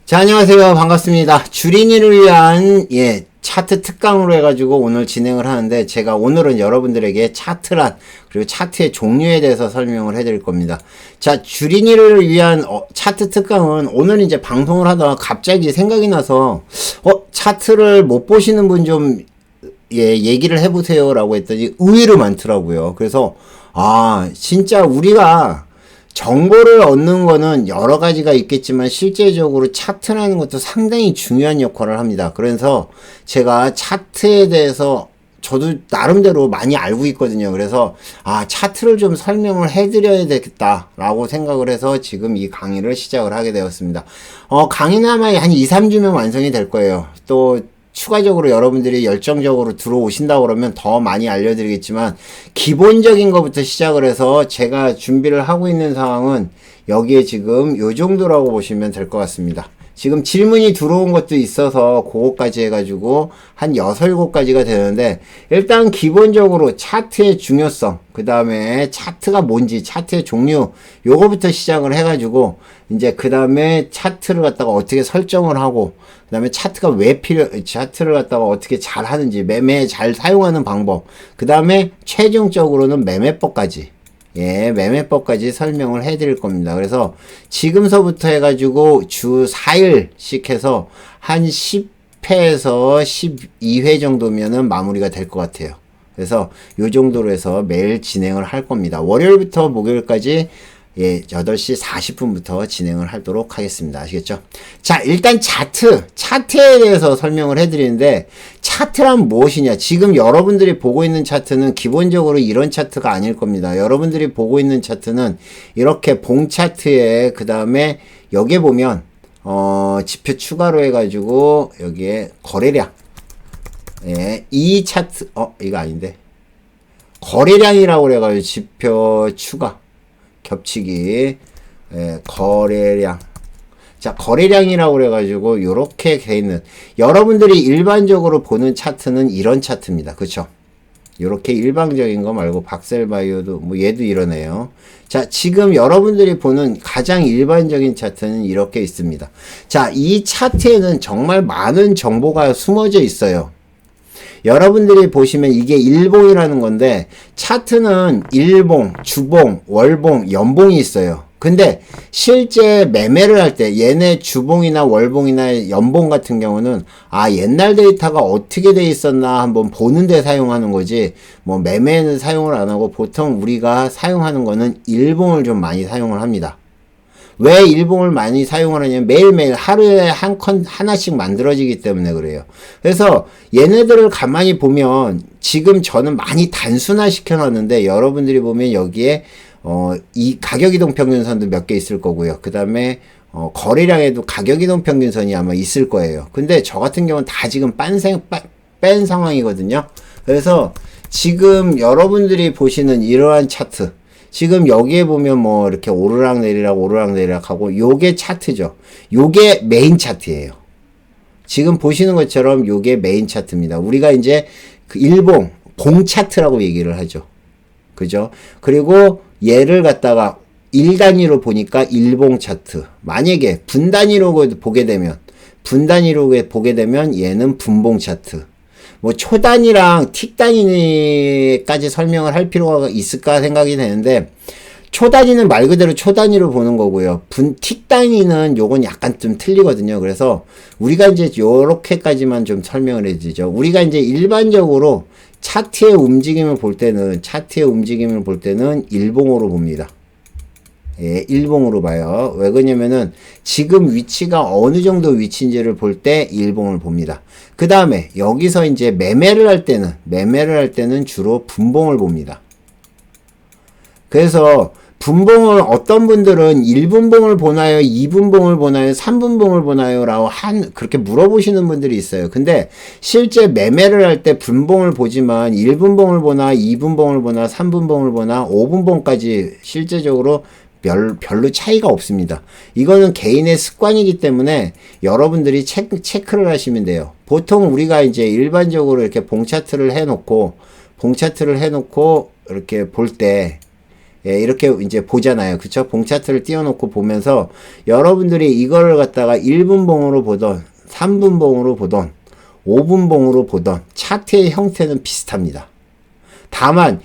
자, 안녕하세요. 반갑습니다. 주린이를 위한, 차트 특강으로 해가지고 오늘 진행을 하는데, 제가 오늘은 여러분들에게 차트란, 그리고 차트의 종류에 대해서 설명을 해드릴 겁니다. 자, 주린이를 위한 차트 특강은 오늘 이제 방송을 하다가 갑자기 생각이 나서, 차트를 못 보시는 분 좀, 얘기를 해보세요. 라고 했더니 의외로 많더라고요. 그래서, 진짜 우리가 정보를 얻는 거는 여러 가지가 있겠지만 실제적으로 차트라는 것도 상당히 중요한 역할을 합니다. 그래서 제가 차트에 대해서 저도 나름대로 많이 알고 있거든요. 그래서 차트를 좀 설명을 해드려야 되겠다라고 생각을 해서 지금 이 강의를 시작을 하게 되었습니다. 강의는 아마 한 2, 3주면 완성이 될 거예요. 또 추가적으로 여러분들이 열정적으로 들어오신다고 그러면 더 많이 알려드리겠지만, 기본적인 것부터 시작을 해서 제가 준비를 하고 있는 상황은 여기에 지금 요 정도라고 보시면 될 것 같습니다. 지금 질문이 들어온 것도 있어서 그거까지 해가지고 한 6, 7가지가 되는데, 일단 기본적으로 차트의 중요성, 그 다음에 차트가 뭔지, 차트의 종류, 요거부터 시작을 해가지고, 이제 그 다음에 차트를 갖다가 어떻게 설정을 하고, 그 다음에 차트가 차트를 갖다가 어떻게 잘 하는지, 매매 잘 사용하는 방법, 그 다음에 최종적으로는 매매법까지, 매매법까지 설명을 해드릴 겁니다. 그래서 지금서부터 해가지고 주 4일씩 해서 한 10회에서 12회 정도면은 마무리가 될 것 같아요. 그래서 요 정도로 해서 매일 진행을 할 겁니다. 월요일부터 목요일까지 8시 40분부터 진행을 하도록 하겠습니다. 아시겠죠? 자, 일단 차트에 대해서 설명을 해드리는데, 차트란 무엇이냐? 지금 여러분들이 보고 있는 차트는 기본적으로 이런 차트가 아닐 겁니다. 여러분들이 보고 있는 차트는 이렇게 봉 차트에, 그 다음에 여기에 보면, 지표 추가로 해가지고, 여기에 거래량. 이 차트, 이거 아닌데. 거래량이라고 그래가지고 지표 추가. 겹치기, 거래량. 자, 거래량이라고 그래가지고, 요렇게 돼 있는, 여러분들이 일반적으로 보는 차트는 이런 차트입니다. 그쵸? 요렇게 일방적인 거 말고, 박셀바이오도, 얘도 이러네요. 자, 지금 여러분들이 보는 가장 일반적인 차트는 이렇게 있습니다. 자, 이 차트에는 정말 많은 정보가 숨어져 있어요. 여러분들이 보시면 이게 일봉이라는 건데, 차트는 일봉, 주봉, 월봉, 연봉이 있어요. 근데 실제 매매를 할 때 얘네 주봉이나 월봉이나 연봉 같은 경우는 옛날 데이터가 어떻게 돼 있었나 한번 보는 데 사용하는 거지, 매매는 사용을 안 하고 보통 우리가 사용하는 거는 일봉을 좀 많이 사용을 합니다. 왜 일봉을 많이 사용을 하냐면 매일매일 하루에 하나씩 만들어지기 때문에 그래요. 그래서 얘네들을 가만히 보면 지금 저는 많이 단순화 시켜놨는데, 여러분들이 보면 여기에 이 가격이동 평균선도 몇 개 있을 거고요. 그 다음에 거래량에도 가격이동 평균선이 아마 있을 거예요. 근데 저 같은 경우는 다 지금 뺀 상황이거든요. 그래서 지금 여러분들이 보시는 이러한 차트, 지금 여기에 보면 이렇게 오르락내리락 하고, 요게 차트죠. 요게 메인 차트예요. 지금 보시는 것처럼 요게 메인 차트입니다. 우리가 이제 그 일봉, 봉 차트라고 얘기를 하죠. 그죠? 그리고 얘를 갖다가 1단위로 보니까 일봉 차트. 만약에 분단위로 보게 되면 얘는 분봉 차트. 초단위랑 틱단위까지 설명을 할 필요가 있을까 생각이 되는데, 초단위는 말 그대로 초단위로 보는 거고요. 틱단위는 요건 약간 좀 틀리거든요. 그래서 우리가 이제 요렇게까지만 좀 설명을 해주죠. 우리가 이제 일반적으로 차트의 움직임을 볼 때는 일봉으로 봅니다. 일봉으로 봐요. 왜 그러냐면은 지금 위치가 어느 정도 위치인지를 볼 때 일봉을 봅니다. 그 다음에 여기서 이제 매매를 할 때는 주로 분봉을 봅니다. 그래서 분봉을 어떤 분들은 1분봉을 보나요? 2분봉을 보나요? 3분봉을 보나요? 라고 그렇게 물어보시는 분들이 있어요. 근데 실제 매매를 할 때 분봉을 보지만 1분봉을 보나 2분봉을 보나 3분봉을 보나 5분봉까지 실제적으로 별로 차이가 없습니다. 이거는 개인의 습관이기 때문에 여러분들이 체크를 하시면 돼요. 보통 우리가 이제 일반적으로 이렇게 봉 차트를 해놓고 이렇게 볼 때, 예, 이렇게 이제 보잖아요. 그쵸? 봉 차트를 띄워놓고 보면서 여러분들이 이거를 갖다가 1분봉으로 보던, 3분봉으로 보던, 5분봉으로 보던 차트의 형태는 비슷합니다. 다만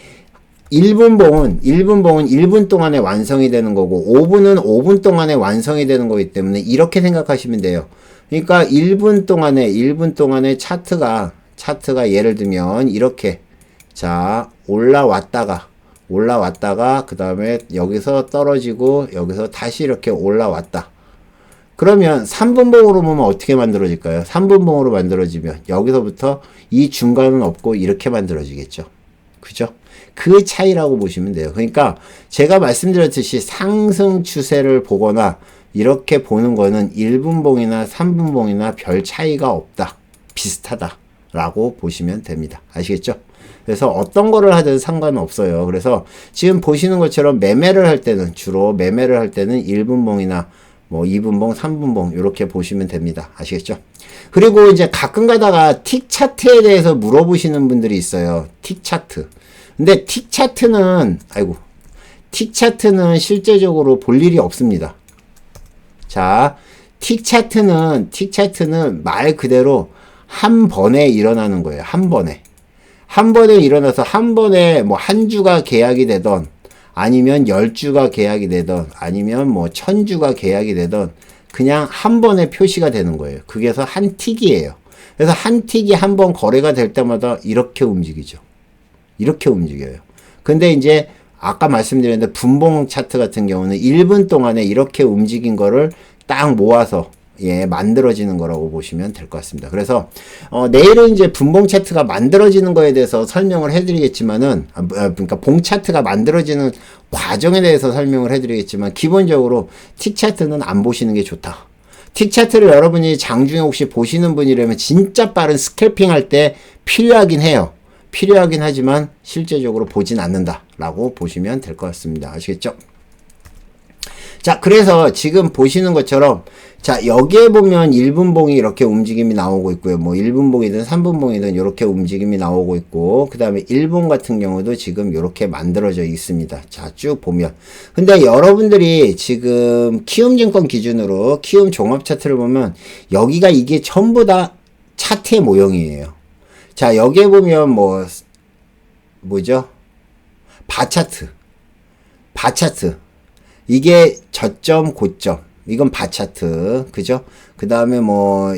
1분봉은 1분 동안에 완성이 되는 거고 5분은 5분 동안에 완성이 되는 거기 때문에 이렇게 생각하시면 돼요. 그러니까 1분 동안에 차트가 예를 들면 이렇게 자 올라왔다가 그 다음에 여기서 떨어지고 여기서 다시 이렇게 올라왔다. 그러면 3분봉으로 보면 어떻게 만들어질까요? 3분봉으로 만들어지면 여기서부터 이 중간은 없고 이렇게 만들어지겠죠. 그죠? 그 차이라고 보시면 돼요. 그러니까 제가 말씀드렸듯이 상승 추세를 보거나 이렇게 보는 거는 1분봉이나 3분봉이나 별 차이가 없다. 비슷하다. 라고 보시면 됩니다. 아시겠죠? 그래서 어떤 거를 하든 상관없어요. 그래서 지금 보시는 것처럼 주로 매매를 할 때는 1분봉이나 뭐 2분봉, 3분봉 이렇게 보시면 됩니다. 아시겠죠? 그리고 이제 가끔 가다가 틱 차트에 대해서 물어보시는 분들이 있어요. 틱 차트. 근데 틱 차트는 실제적으로 볼 일이 없습니다. 자, 틱 차트는 말 그대로 한 번에 일어나는 거예요. 한 번에 일어나서 한 번에 뭐 한 주가 계약이 되던 아니면 10주가 계약이 되던 아니면 뭐 1000주가 계약이 되던 그냥 한 번에 표시가 되는 거예요. 그게서 한 틱이에요. 그래서 한 틱이 한 번 거래가 될 때마다 이렇게 움직이죠. 이렇게 움직여요. 근데 이제 아까 말씀드렸는데 분봉 차트 같은 경우는 1분 동안에 이렇게 움직인 거를 딱 모아서 만들어지는 거라고 보시면 될 것 같습니다. 그래서 내일은 이제 분봉 차트가 만들어지는 거에 대해서 설명을 해드리겠지만은 그러니까 봉 차트가 만들어지는 과정에 대해서 설명을 해드리겠지만 기본적으로 틱 차트는 안 보시는 게 좋다. 틱 차트를 여러분이 장중에 혹시 보시는 분이라면 진짜 빠른 스캘핑 할 때 필요하긴 해요. 필요하긴 하지만 실제적으로 보진 않는다라고 보시면 될 것 같습니다. 아시겠죠? 자, 그래서 지금 보시는 것처럼 자, 여기에 보면 1분봉이 이렇게 움직임이 나오고 있고요. 뭐 1분봉이든 3분봉이든 이렇게 움직임이 나오고 있고 그 다음에 1분 같은 경우도 지금 이렇게 만들어져 있습니다. 자, 쭉 보면. 근데 여러분들이 지금 키움증권 기준으로 키움 종합 차트를 보면 여기가 이게 전부 다 차트의 모형이에요. 자, 여기에 보면 뭐죠? 바차트. 이게 저점, 고점. 이건 바차트. 그죠? 그 다음에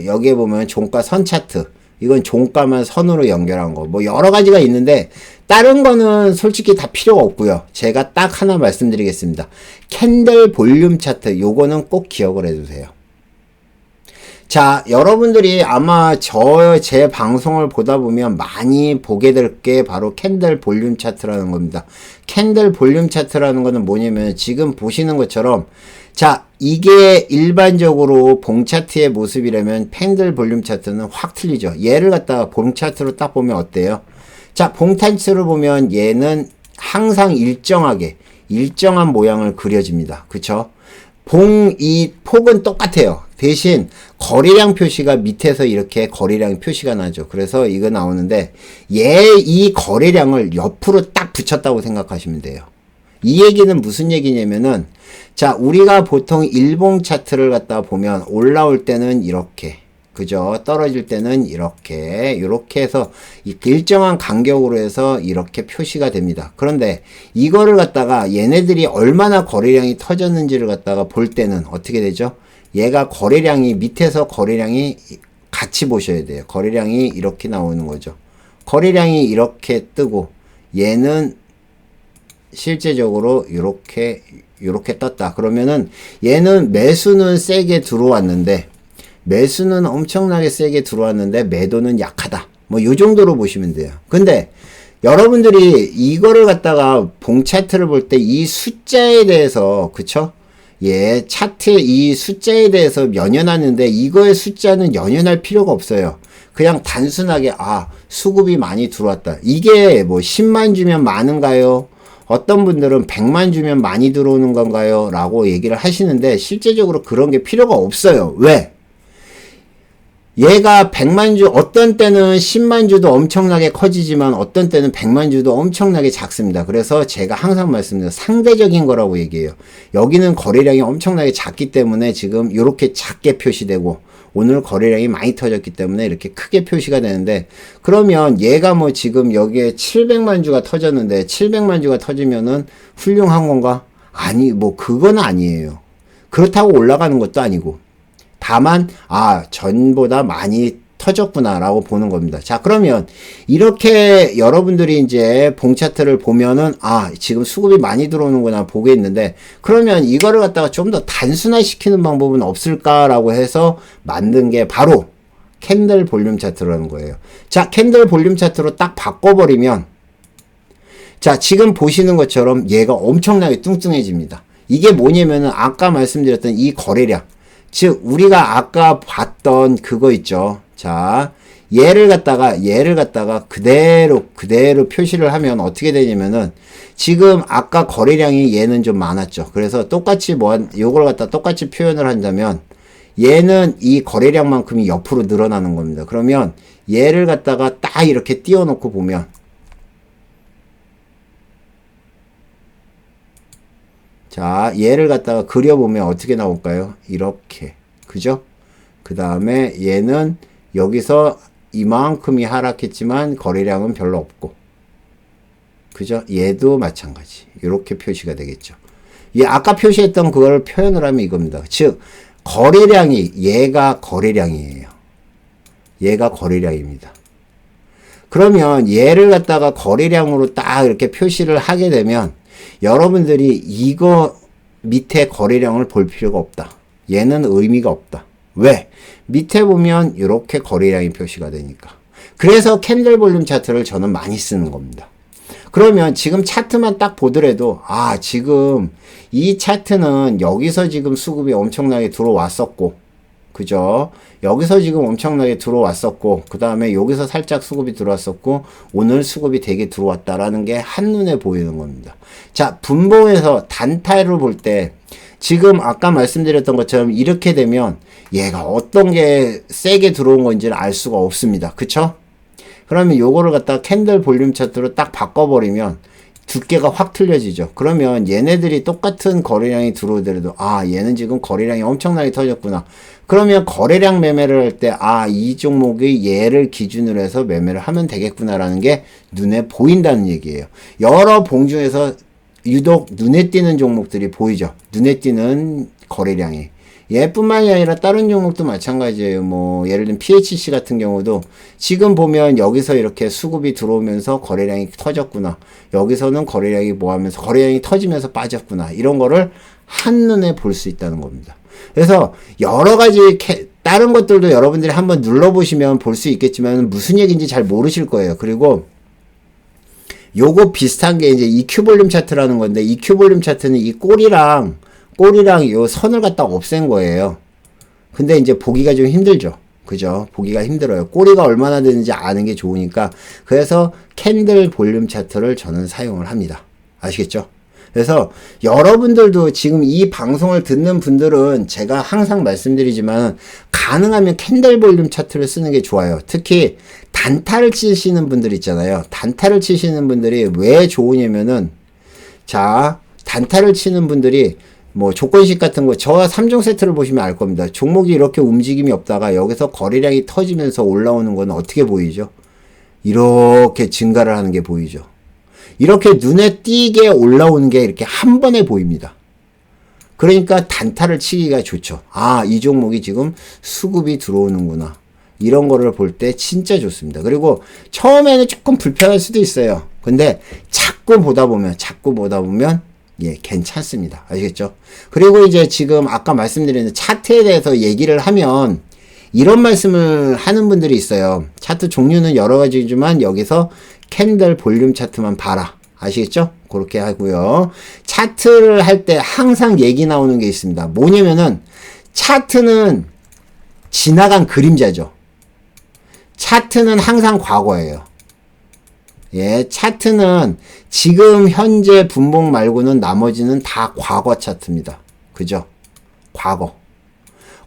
여기에 보면 종가 선 차트. 이건 종가만 선으로 연결한 거. 여러 가지가 있는데, 다른 거는 솔직히 다 필요가 없고요. 제가 딱 하나 말씀드리겠습니다. 캔들 볼륨 차트. 요거는 꼭 기억을 해두세요. 자, 여러분들이 아마 제 방송을 보다 보면 많이 보게 될 게 바로 캔들 볼륨 차트라는 겁니다. 캔들 볼륨 차트라는 거는 뭐냐면 지금 보시는 것처럼 자, 이게 일반적으로 봉 차트의 모습이라면 캔들 볼륨 차트는 확 틀리죠. 얘를 갖다가 봉 차트로 딱 보면 어때요? 자, 봉 차트를 보면 얘는 항상 일정한 모양을 그려집니다. 그쵸? 이 폭은 똑같아요. 대신 거래량 표시가 밑에서 이렇게 거래량 표시가 나죠. 그래서 이거 나오는데 이 거래량을 옆으로 딱 붙였다고 생각하시면 돼요. 이 얘기는 무슨 얘기냐면은 자, 우리가 보통 일봉 차트를 갖다 보면 올라올 때는 이렇게 그죠? 떨어질 때는 이렇게 해서 일정한 간격으로 해서 이렇게 표시가 됩니다. 그런데 이거를 갖다가 얘네들이 얼마나 거래량이 터졌는지를 갖다가 볼 때는 어떻게 되죠? 얘가 밑에서 거래량이 같이 보셔야 돼요. 거래량이 이렇게 나오는 거죠. 거래량이 이렇게 뜨고 얘는 실제적으로 이렇게 떴다. 그러면은 얘는 매수는 세게 들어왔는데 매수는 엄청나게 세게 들어왔는데 매도는 약하다. 요 정도로 보시면 돼요. 근데 여러분들이 이거를 갖다가 봉 차트를 볼 때 이 숫자에 대해서 그쵸? 차트의 이 숫자에 대해서 연연하는데 이거의 숫자는 연연할 필요가 없어요. 그냥 단순하게 수급이 많이 들어왔다. 이게 10만 주면 많은가요? 어떤 분들은 100만 주면 많이 들어오는 건가요? 라고 얘기를 하시는데 실제적으로 그런 게 필요가 없어요. 왜? 얘가 100만 주, 어떤 때는 10만 주도 엄청나게 커지지만 어떤 때는 100만 주도 엄청나게 작습니다. 그래서 제가 항상 말씀드려요. 상대적인 거라고 얘기해요. 여기는 거래량이 엄청나게 작기 때문에 지금 이렇게 작게 표시되고 오늘 거래량이 많이 터졌기 때문에 이렇게 크게 표시가 되는데, 그러면 얘가 뭐 지금 여기에 700만 주가 터졌는데 700만 주가 터지면은 훌륭한 건가? 아니, 뭐 그건 아니에요. 그렇다고 올라가는 것도 아니고, 다만 전보다 많이 터졌구나 라고 보는 겁니다. 자, 그러면 이렇게 여러분들이 이제 봉 차트를 보면은 지금 수급이 많이 들어오는구나 보겠는데, 그러면 이거를 갖다가 좀 더 단순화시키는 방법은 없을까라고 해서 만든 게 바로 캔들 볼륨 차트라는 거예요. 자, 캔들 볼륨 차트로 딱 바꿔버리면, 자, 지금 보시는 것처럼 얘가 엄청나게 뚱뚱해집니다. 이게 뭐냐면은 아까 말씀드렸던 이 거래량, 즉 우리가 아까 봤던 그거 있죠. 자, 얘를 갖다가 그대로 표시를 하면 어떻게 되냐면은, 지금 아까 거래량이 얘는 좀 많았죠. 그래서 똑같이 요걸 갖다 똑같이 표현을 한다면 얘는 이 거래량만큼이 옆으로 늘어나는 겁니다. 그러면 얘를 갖다가 딱 이렇게 띄워놓고 보면, 자, 얘를 갖다가 그려보면 어떻게 나올까요? 이렇게. 그죠? 그 다음에 얘는 여기서 이만큼이 하락했지만 거래량은 별로 없고. 그죠? 얘도 마찬가지. 이렇게 표시가 되겠죠. 아까 표시했던 그걸 표현을 하면 이겁니다. 즉, 얘가 거래량이에요. 얘가 거래량입니다. 그러면 얘를 갖다가 거래량으로 딱 이렇게 표시를 하게 되면 여러분들이 이거 밑에 거래량을 볼 필요가 없다. 얘는 의미가 없다. 왜? 밑에 보면 이렇게 거래량이 표시가 되니까. 그래서 캔들 볼륨 차트를 저는 많이 쓰는 겁니다. 그러면 지금 차트만 딱 보더라도 지금 이 차트는 여기서 지금 수급이 엄청나게 들어왔었고, 그죠? 여기서 지금 엄청나게 들어왔었고, 그 다음에 여기서 살짝 수급이 들어왔었고, 오늘 수급이 되게 들어왔다라는 게 한눈에 보이는 겁니다. 자, 분봉에서 단타를 볼 때, 지금 아까 말씀드렸던 것처럼 이렇게 되면 얘가 어떤 게 세게 들어온 건지를 알 수가 없습니다. 그쵸? 그러면 요거를 갖다가 캔들 볼륨 차트로 딱 바꿔버리면 두께가 확 틀려지죠. 그러면 얘네들이 똑같은 거래량이 들어오더라도 얘는 지금 거래량이 엄청나게 터졌구나. 그러면 거래량 매매를 할 때 이 종목이 얘를 기준으로 해서 매매를 하면 되겠구나라는 게 눈에 보인다는 얘기예요. 여러 봉 중에서 유독 눈에 띄는 종목들이 보이죠. 눈에 띄는 거래량이. 얘뿐만이 아니라 다른 종목도 마찬가지예요. 뭐 예를 들면 PHC 같은 경우도 지금 보면 여기서 이렇게 수급이 들어오면서 거래량이 터졌구나. 여기서는 거래량이 하면서 거래량이 터지면서 빠졌구나. 이런 거를 한눈에 볼 수 있다는 겁니다. 그래서 여러 가지 다른 것들도 여러분들이 한번 눌러보시면 볼 수 있겠지만 무슨 얘기인지 잘 모르실 거예요. 그리고 요거 비슷한 게 이제 EQ 볼륨 차트라는 건데, EQ 볼륨 차트는 이 꼬리랑 요 선을 갖다 없앤 거예요. 근데 이제 보기가 좀 힘들죠. 그죠? 보기가 힘들어요. 꼬리가 얼마나 되는지 아는 게 좋으니까. 그래서 캔들 볼륨 차트를 저는 사용을 합니다. 아시겠죠? 그래서 여러분들도 지금 이 방송을 듣는 분들은 제가 항상 말씀드리지만 가능하면 캔들 볼륨 차트를 쓰는 게 좋아요. 특히 단타를 치시는 분들 있잖아요. 단타를 치시는 분들이 왜 좋으냐면은, 자, 단타를 치는 분들이 뭐 조건식 같은 거, 저와 3종 세트를 보시면 알 겁니다. 종목이 이렇게 움직임이 없다가 여기서 거래량이 터지면서 올라오는 건 어떻게 보이죠? 이렇게 증가를 하는 게 보이죠. 이렇게 눈에 띄게 올라오는 게 이렇게 한 번에 보입니다. 그러니까 단타를 치기가 좋죠. 이 종목이 지금 수급이 들어오는구나. 이런 거를 볼 때 진짜 좋습니다. 그리고 처음에는 조금 불편할 수도 있어요. 근데 자꾸 보다 보면 괜찮습니다. 아시겠죠? 그리고 이제 지금 아까 말씀드린 차트에 대해서 얘기를 하면 이런 말씀을 하는 분들이 있어요. 차트 종류는 여러 가지지만 여기서 캔들 볼륨 차트만 봐라. 아시겠죠? 그렇게 하고요. 차트를 할 때 항상 얘기 나오는 게 있습니다. 뭐냐면은 차트는 지나간 그림자죠. 차트는 항상 과거예요. 차트는 지금 현재 분봉 말고는 나머지는 다 과거 차트입니다. 그죠? 과거.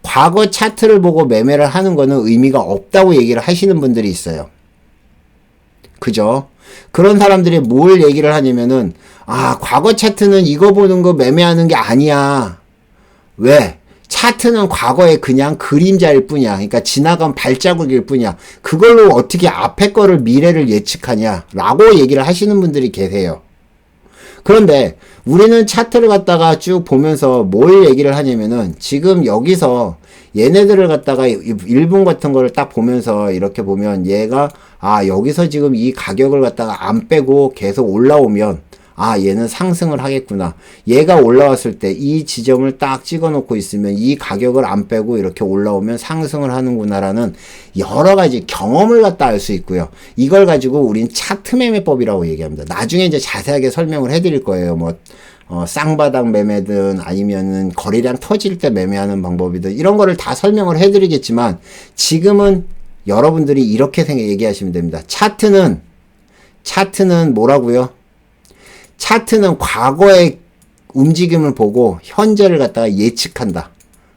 과거 차트를 보고 매매를 하는 거는 의미가 없다고 얘기를 하시는 분들이 있어요. 그죠? 그런 사람들이 뭘 얘기를 하냐면은, 아, 과거 차트는 이거 보는 거 매매하는 게 아니야. 왜? 차트는 과거에 그냥 그림자일 뿐이야. 그러니까 지나간 발자국일 뿐이야. 그걸로 어떻게 앞에 거를 미래를 예측하냐? 라고 얘기를 하시는 분들이 계세요. 그런데 우리는 차트를 갖다가 쭉 보면서 뭘 얘기를 하냐면은 지금 여기서 얘네들을 갖다가 일본 같은 거를 딱 보면서 이렇게 보면 얘가 아 여기서 지금 이 가격을 갖다가 안 빼고 계속 올라오면 아 얘는 상승을 하겠구나. 얘가 올라왔을 때 이 지점을 딱 찍어 놓고 있으면 이 가격을 안 빼고 이렇게 올라오면 상승을 하는구나라는 여러 가지 경험을 갖다 알 수 있고요. 이걸 가지고 우린 차트 매매법이라고 얘기합니다. 나중에 이제 자세하게 설명을 해드릴 거예요. 뭐 쌍바닥 매매든 아니면은 거래량 터질 때 매매하는 방법이든 이런 거를 다 설명을 해드리겠지만 지금은 여러분들이 이렇게 얘기하시면 됩니다. 차트는 뭐라고요? 차트는 과거의 움직임을 보고 현재를 갖다가 예측한다.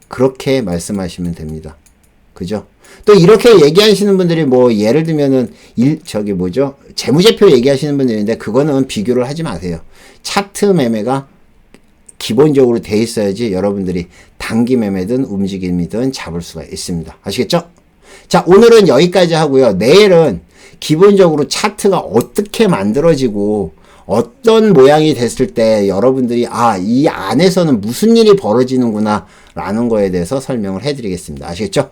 그렇게 말씀하시면 됩니다. 그죠? 또 이렇게 얘기하시는 분들이 뭐 예를 들면은 재무제표 얘기하시는 분들인데 그거는 비교를 하지 마세요. 차트 매매가 기본적으로 돼 있어야지 여러분들이 단기 매매든 움직임이든 잡을 수가 있습니다. 아시겠죠? 자, 오늘은 여기까지 하고요. 내일은 기본적으로 차트가 어떻게 만들어지고 어떤 모양이 됐을 때 여러분들이 아, 이 안에서는 무슨 일이 벌어지는구나 라는 거에 대해서 설명을 해드리겠습니다. 아시겠죠?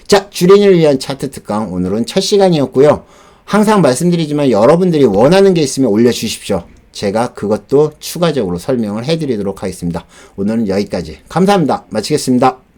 자, 주린이를 위한 차트 특강 오늘은 첫 시간이었고요. 항상 말씀드리지만 여러분들이 원하는 게 있으면 올려주십시오. 제가 그것도 추가적으로 설명을 해드리도록 하겠습니다. 오늘은 여기까지 감사합니다. 마치겠습니다.